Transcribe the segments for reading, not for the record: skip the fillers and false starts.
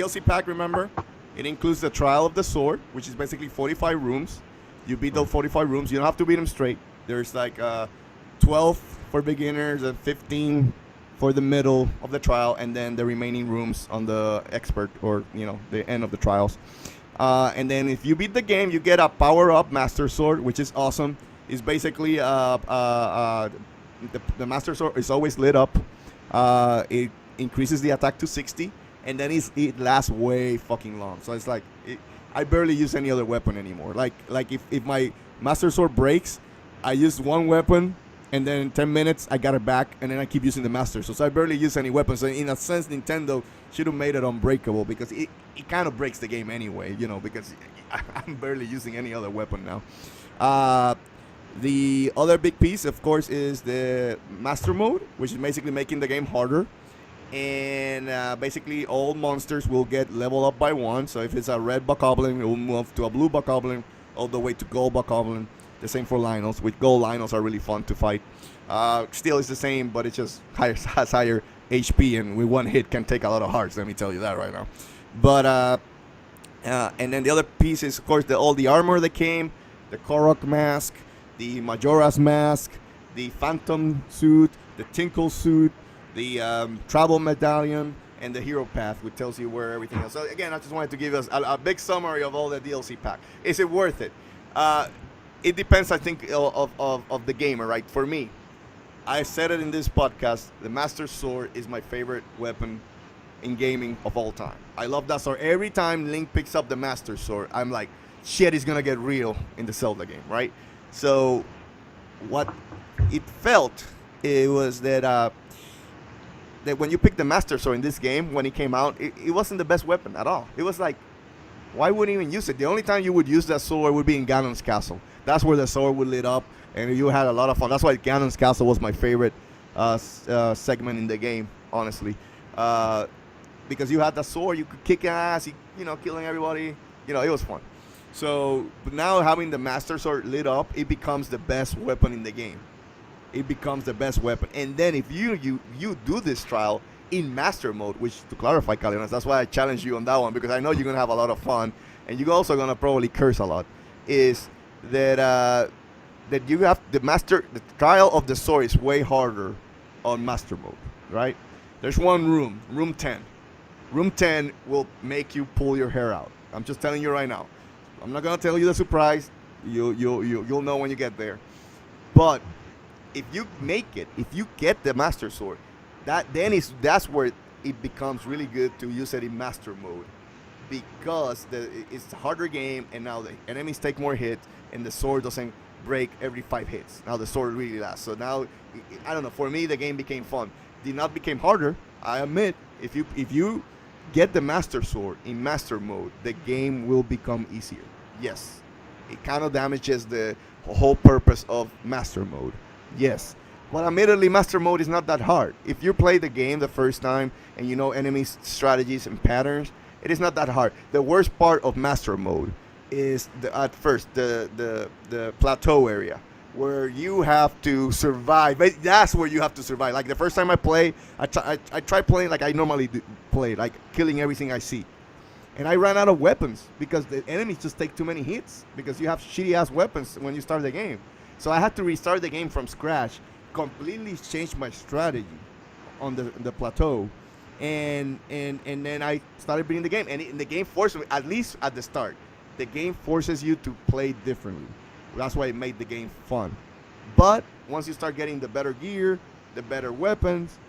DLC pack, remember, it includes the Trial of the Sword, which is basically 45 rooms. You beat those 45 rooms. You don't have to beat them straight. There's like 12 for beginners and 15 for the middle of the trial, and then the remaining rooms on the expert, or the end of the trials. And then if you beat the game, you get a power-up Master Sword, which is awesome. It's basically the Master Sword is always lit up. It increases the attack to 60, and then it lasts way fucking long. So it's like I barely use any other weapon anymore. Like if my Master Sword breaks, I use one weapon, and then in 10 minutes I got it back, and then I keep using the Master Sword. So I barely use any weapons. So in a sense, Nintendo should have made it unbreakable, because it kind of breaks the game anyway, because I'm barely using any other weapon now. The other big piece, of course, is the Master Mode, which is basically making the game harder. And basically all monsters will get leveled up by 1. So if it's a red Bokoblin, it will move to a blue Bokoblin, all the way to gold Bokoblin. The same for Lynels. With gold, Lynels are really fun to fight. Still, it's the same, but it just has higher HP, and with one hit can take a lot of hearts. Let me tell you that right now. But and then the other piece is, of course, all the armor that came, the Korok mask, the Majora's mask, the Phantom suit, the Tinkle suit, the travel medallion, and the hero path, which tells you where everything is. So again, I just wanted to give us a big summary of all the DLC pack. Is it worth it? It depends, I think, of the gamer, right? For me, I said it in this podcast, the Master Sword is my favorite weapon in gaming of all time. I love that sword. Every time Link picks up the Master Sword, I'm like, shit is gonna get real in the Zelda game, right? So what it felt, it was that when you pick the Master Sword in this game, when it came out, it wasn't the best weapon at all. It was like, why wouldn't you even use it? The only time you would use that sword would be in Ganon's castle. That's where the sword would lit up, and you had a lot of fun. That's why Ganon's castle was my favorite segment in the game, honestly. Because you had the sword, you could kick ass, killing everybody. It was fun. So, but now having the Master Sword lit up, it becomes the best weapon in the game. It becomes the best weapon. And then if you do this trial in Master Mode, which, to clarify, Calones, that's why I challenge you on that one, because I know you're going to have a lot of fun, and you're also going to probably curse a lot, is that you have the trial of the sword is way harder on Master Mode, right? There's one room 10. Room 10 will make you pull your hair out. I'm just telling you right now. I'm not gonna tell you the surprise. You'll know when you get there. But if you make it, if you get the Master Sword, that's where it becomes really good to use it in Master Mode, because it's a harder game, and now the enemies take more hits, and the sword doesn't break every 5 hits. Now the sword really lasts. So now, I don't know. For me, the game became fun. Did not become harder. I admit, if you get the Master Sword in Master Mode, the game will become easier. Yes, it kind of damages the whole purpose of Master Mode. Yes, but admittedly, Master Mode is not that hard. If you play the game the first time and you know enemies' strategies and patterns, it is not that hard. The worst part of Master Mode is at first the plateau area, where you have to survive. That's where you have to survive. Like the first time I play, I tried playing like I normally play, like killing everything I see. And I ran out of weapons because the enemies just take too many hits, because you have shitty ass weapons when you start the game. So I had to restart the game from scratch, completely change my strategy on the plateau. And then I started beating the game. And the game forced me, at least at the start, the game forces you to play differently. That's why it made the game fun. But once you start getting the better gear, the better weapons,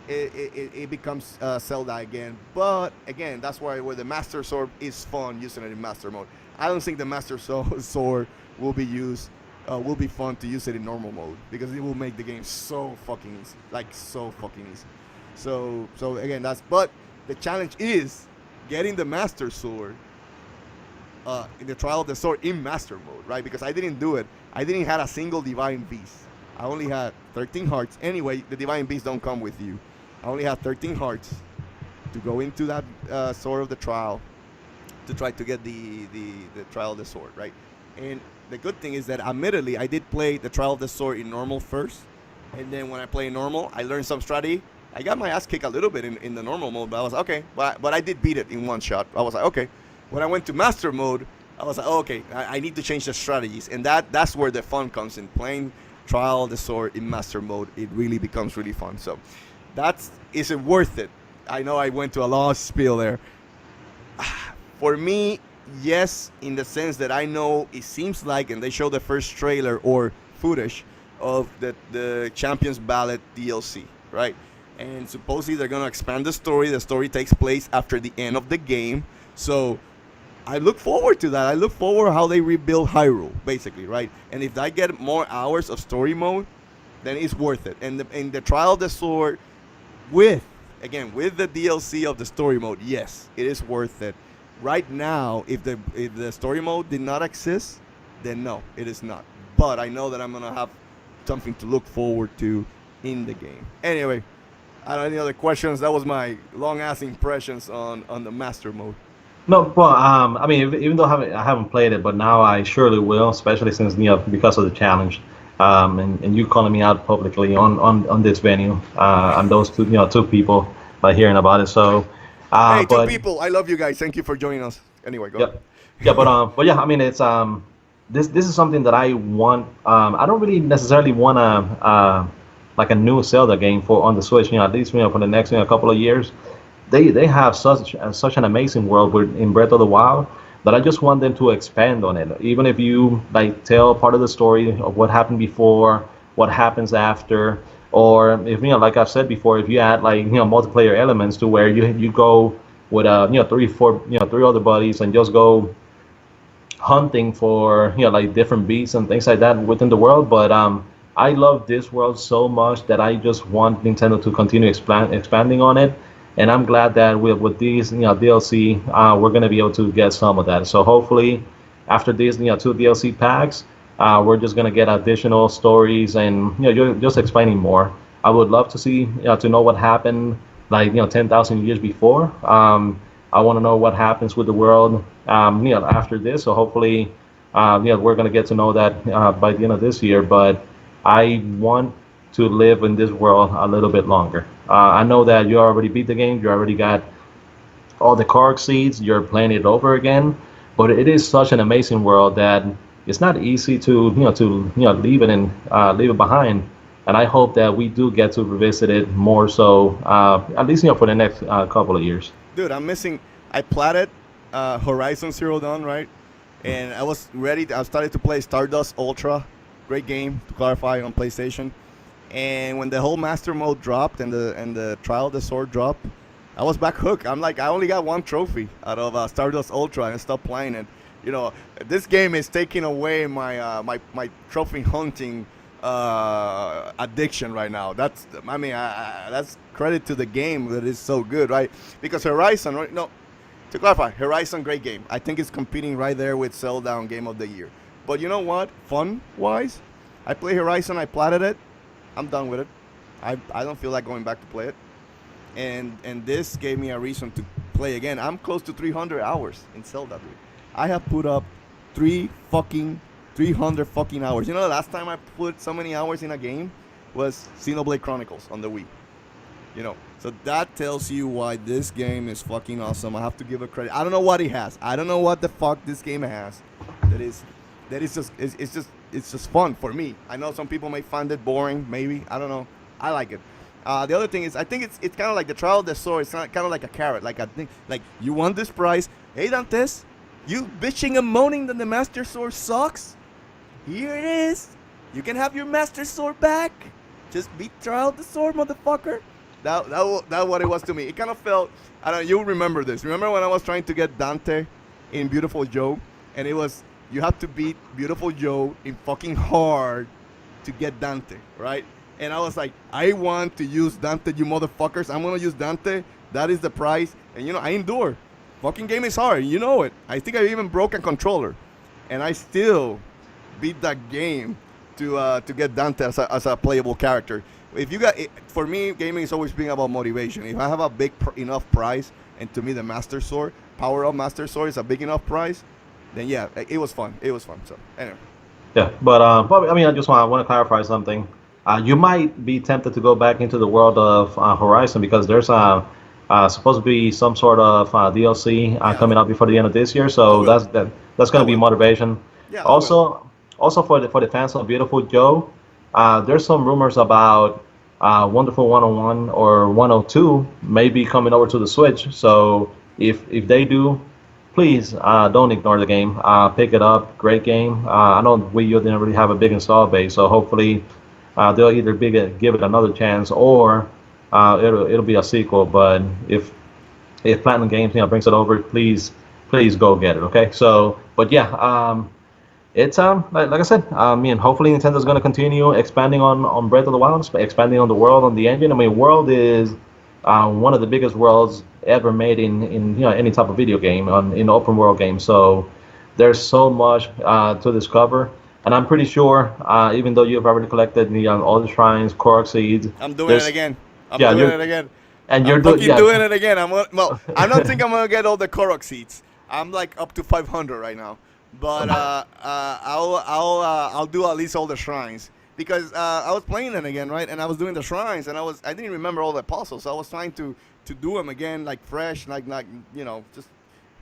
it becomes Zelda again. But again, that's where the Master Sword is fun, using it in Master Mode. I don't think the Master Sword will be fun to use it in normal mode, because it will make the game so fucking easy, so fucking easy. So again, but the challenge is getting the Master Sword in the Trial of the Sword in Master Mode, right? Because I didn't do it. I didn't have a single Divine Beast. I only had 13 hearts. Anyway, the Divine Beasts don't come with you. I only had 13 hearts to go into that Sword of the Trial to try to get the Trial of the Sword, right? And the good thing is that, admittedly, I did play the Trial of the Sword in normal first, and then when I play normal, I learned some strategy, I got my ass kicked a little bit in the normal mode, but I was okay. But I did beat it in one shot. I was like, okay. When I went to master mode, I was like, oh, okay, I need to change the strategies, and that's where the fun comes in. Playing Trial of the Sword in master mode, it really becomes really fun. So, is it worth it? I know I went to a long spiel there. For me, yes, in the sense that I know it seems like, and they show the first trailer or footage of the Champions Ballot DLC, right? And supposedly they're going to expand the story. The story takes place after the end of the game. So I look forward to that. I look forward how they rebuild Hyrule, basically, right? And if I get more hours of story mode, then it's worth it. And the Trial of the Sword with the DLC of the story mode, yes, it is worth it. Right now, if the story mode did not exist, then no, it is not. But I know that I'm going to have something to look forward to in the game. Anyway, I don't have any other questions. That was my long-ass impressions on the master mode. No, well, I mean, even though I haven't played it, but now I surely will, especially since because of the challenge, and you calling me out publicly on this venue, and those two people by hearing about it. So, hey, but two people, I love you guys. Thank you for joining us. Anyway, go ahead. Yeah, but yeah, I mean, it's this is something that I want. I don't really necessarily want like a new Zelda game on the Switch. At least for the next couple of years. They have such an amazing world in Breath of the Wild that I just want them to expand on it. Even if you like tell part of the story of what happened before, what happens after, or if like I've said before, if you add like multiplayer elements to where you go with three other buddies and just go hunting for like different beasts and things like that within the world. But I love this world so much that I just want Nintendo to continue expanding on it. And I'm glad that with these DLC, we're going to be able to get some of that. So hopefully, after these two DLC packs, we're just going to get additional stories and just explaining more. I would love to see to know what happened like 10,000 years before. I want to know what happens with the world after this. So hopefully, we're going to get to know that by the end of this year. But I want to live in this world a little bit longer. I know that you already beat the game, you already got all the Korg seeds, you're playing it over again, but it is such an amazing world that it's not easy to leave it and leave it behind. And I hope that we do get to revisit it more so, at least for the next couple of years. Dude, I'm missing. I platted Horizon Zero Dawn, right? And I was ready. I started to play Stardust Ultra, great game to clarify on PlayStation. And when the whole master mode dropped and the Trial of the Sword dropped, I was back hooked. I'm like, I only got one trophy out of Stardust Ultra and I stopped playing it. This game is taking away my trophy hunting addiction right now. That's credit to the game that is so good, right? Because Horizon, right? No, to clarify, Horizon, great game. I think it's competing right there with Zelda on Game of the Year. But you know what? Fun-wise, I play Horizon, I platted it. I'm done with it. I don't feel like going back to play it. And this gave me a reason to play again. I'm close to 300 hours in Zelda, dude. I have put up 300 fucking hours. The last time I put so many hours in a game was Xenoblade Chronicles on the Wii. So that tells you why this game is fucking awesome. I have to give it credit. I don't know what it has. I don't know what the fuck this game has. It's just fun for me. I know some people may find it boring, maybe. I don't know. I like it. The other thing is, I think it's kind of like the Trial of the Sword. It's kind of like a carrot. Like you want this prize. Hey, Dantes, you bitching and moaning that the Master Sword sucks? Here it is. You can have your Master Sword back. Just beat Trial of the Sword, motherfucker. That's what it was to me. It kind of felt. I don't know. You remember this? Remember when I was trying to get Dante in Beautiful Joe, and it was. You have to beat Beautiful Joe in fucking hard to get Dante, right? And I was like, I want to use Dante, you motherfuckers. I'm going to use Dante. That is the prize. And, I endure. Fucking game is hard. You know it. I think I even broke a controller. And I still beat that game to get Dante as a playable character. For me, gaming is always being about motivation. If I have a big enough prize, and to me the Master Sword, Power Up Master Sword is a big enough prize, then yeah, it was fun. So anyway. Yeah, but I mean, I just want to clarify something. You might be tempted to go back into the world of Horizon because there's supposed to be some sort of DLC Yeah, coming out before the end of this year. I So will. that's I going to be will. motivation. Yeah, I will. Also for the fans of Beautiful Joe, there's some rumors about Wonderful 101 or 102 maybe coming over to the Switch. So if they do, please don't ignore the game. Pick it up. Great game. I know Wii U didn't really have a big install base, so hopefully they'll either give it another chance or it'll be a sequel. But if Platinum Games brings it over, please go get it. Okay. So, but yeah, it's like I said, I mean, hopefully Nintendo's going to continue expanding on Breath of the Wild, expanding on the world, on the engine. I mean, world is one of the biggest worlds ever made in any type of video game on in open world game. So there's so much to discover, and I'm pretty sure even though you've already collected all the shrines, Korok seeds, I'm doing it there's again. I'm yeah doing you're it again. and I'm you're doing fucking yeah. doing it again. Well, I don't think I'm gonna get all the Korok seats. I'm like up to 500 right now, but I'll do at least all the shrines because I was playing it again, right? And I was doing the shrines, and I didn't remember all the puzzles. So I was trying to do them again, like fresh, like just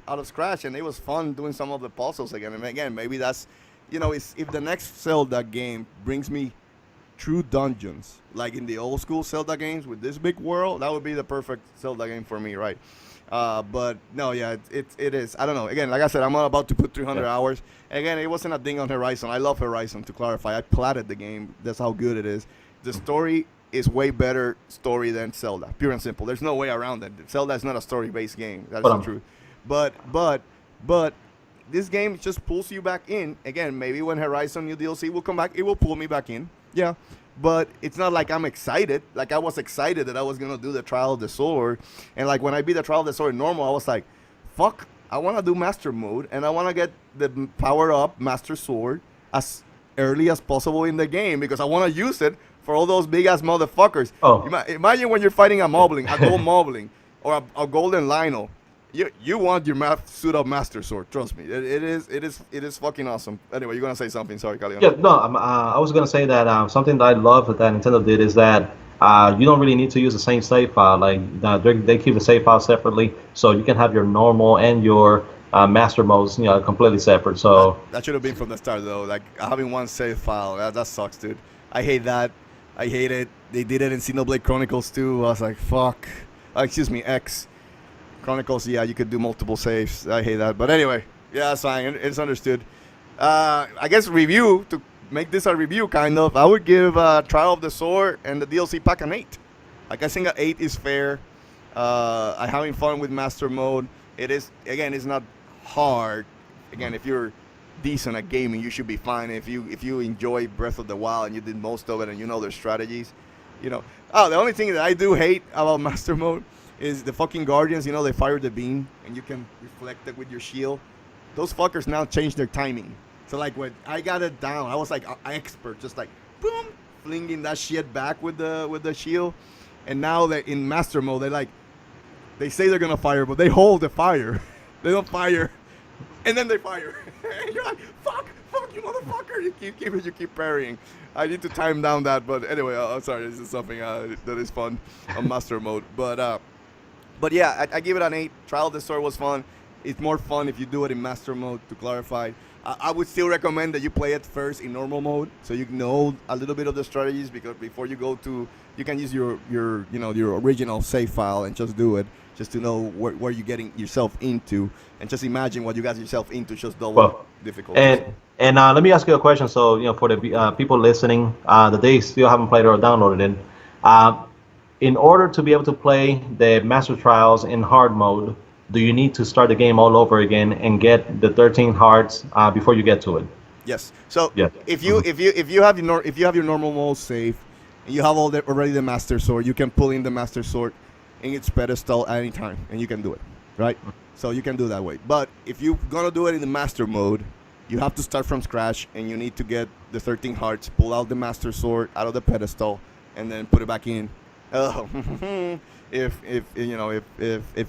out of scratch, and it was fun doing some of the puzzles again. And again, maybe that's it's, if the next Zelda game brings me true dungeons, like in the old school Zelda games with this big world, that would be the perfect Zelda game for me, right? But no, yeah, it is. I don't know. Again, like I said, I'm not about to put 300 Yeah. hours. Again, it wasn't a thing on Horizon. I love Horizon. To clarify, I platted the game. That's how good it is. The story is way better story than Zelda. Pure and simple. There's no way around it. Zelda is not a story-based game. That is But the truth. But this game just pulls you back in. Again, maybe when Horizon New DLC will come back, it will pull me back in. Yeah. But it's not like I'm excited. Like I was excited that I was gonna do the Trial of the Sword, and like when I beat the Trial of the Sword normal, I was like, "Fuck! I want to do Master Mode, and I want to get the power up Master Sword as early as possible in the game because I want to use it for all those big ass motherfuckers." Oh. Imagine when you're fighting a Moblin, a gold Moblin, or a golden Lionel. You want your suit up Master Sword. Trust me, it is fucking awesome. Anyway, you're gonna say something. Sorry, Calion. Yeah, no, I was gonna say that something that I love that Nintendo did is that you don't really need to use the same save file. Like they keep the save file separately, so you can have your normal and your master modes, completely separate. That, So that should have been from the start, though. Like having one save file, that sucks, dude. I hate that. I hate it. They did it in Xenoblade Chronicles too. I was like, fuck. Excuse me, X Chronicles. Yeah, you could do multiple saves. I hate that. But anyway, yeah, it's fine. It's understood. I guess review to make this a review, kind of. I would give Trial of the Sword and the DLC pack an 8. Like I think an 8 is fair. I'm having fun with Master Mode. It is again. It's not hard. Again, if you're decent at gaming, you should be fine. If you enjoy Breath of the Wild and you did most of it and you know their strategies, you know. Oh, the only thing that I do hate about Master Mode is the fucking Guardians. You know, they fire the beam and you can reflect it with your shield. Those fuckers now change their timing. So like when I got it down, I was like an expert, just like boom, flinging that shit back with the shield. And now that in Master Mode, they say they're gonna fire, but they hold the fire. They don't fire, and then they fire. And you're like, fuck, you motherfucker! You keep parrying. I need to time down that, but anyway, I'm sorry. This is something that is fun on Master Mode. But yeah, I give it an 8. Trial of the Sword was fun. It's more fun if you do it in Master Mode. To clarify, I would still recommend that you play it first in normal mode, so you know a little bit of the strategies. Because before you go to, you can use your original save file and just do it, just to know where you're getting yourself into, and just imagine what you got yourself into. Just double well, difficulties. and let me ask you a question. So for the people listening that they still haven't played or downloaded it, uh, in order to be able to play the Master Trials in hard mode, do you need to start the game all over again and get the 13 hearts before you get to it? Yes. So Yeah. if you have your normal mode save, and you have already the Master Sword, you can pull in the Master Sword in its pedestal at any time, and you can do it, right? So you can do that way. But if you're gonna do it in the Master Mode, you have to start from scratch, and you need to get the 13 hearts, pull out the Master Sword out of the pedestal, and then put it back in. Oh, if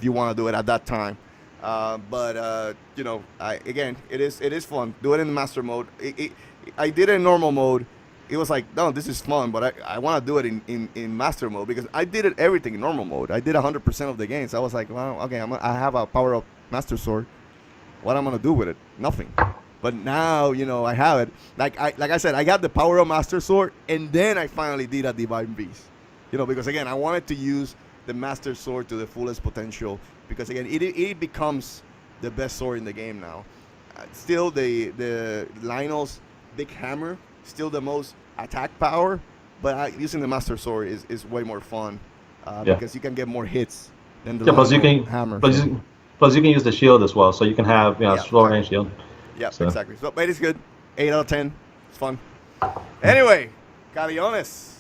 you want to do it at that time. It is fun. Do it in the Master Mode. I did it in normal mode, it was like, no, this is fun, but I want to do it in master mode because I did it everything in normal mode. I did 100% of the games. I was like, well, okay, I have a power up master sword. What am I gonna do with it? Nothing. But now, I have it. Like I said, I got the power up master sword, and then I finally did a divine beast. Because again, I wanted to use the master sword to the fullest potential because again, it becomes the best sword in the game now. Still, the Lionel's big hammer, still the most attack power, but using the master sword is way more fun because you can get more hits than the Lionel hammer. Plus you can use the shield as well, so you can have sword and shield. Yeah, exactly. So, but it's good. 8 out of 10. It's fun. Anyway, Calones,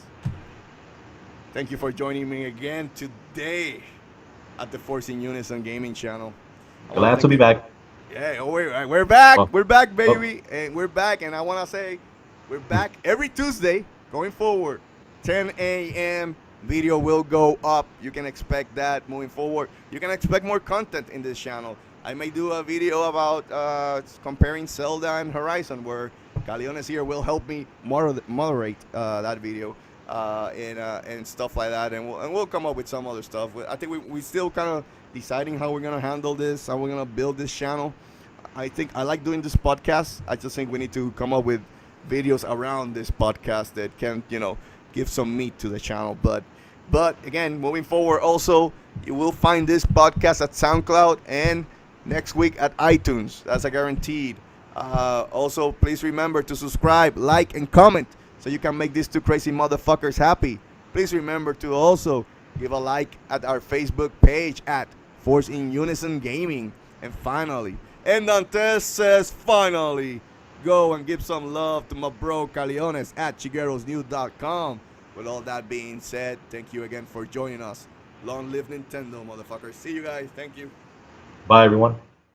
thank you for joining me again today at the Force in Unison Gaming channel. Glad to be back. Yeah, we're back. We're back, baby. And we're back. And I want to say we're back every Tuesday going forward. 10 a.m. Video will go up. You can expect that moving forward. You can expect more content in this channel. I may do a video about comparing Zelda and Horizon where Calones here will help me moderate that video and stuff like that. And we'll come up with some other stuff. I think we still kind of deciding how we're going to handle this, how we're going to build this channel. I think I like doing this podcast. I just think we need to come up with videos around this podcast that can, give some meat to the channel. But again, moving forward, also, you will find this podcast at SoundCloud and next week at iTunes. That's a guaranteed. Also, please remember to subscribe, like, and comment so you can make these two crazy motherfuckers happy. Please remember to also give a like at our Facebook page at Force in Unison Gaming. And finally, and Dantes says finally, go and give some love to my bro Calones at chiguerosnew.com. With all that being said, thank you again for joining us. Long live Nintendo, motherfuckers. See you guys. Thank you. Bye, everyone.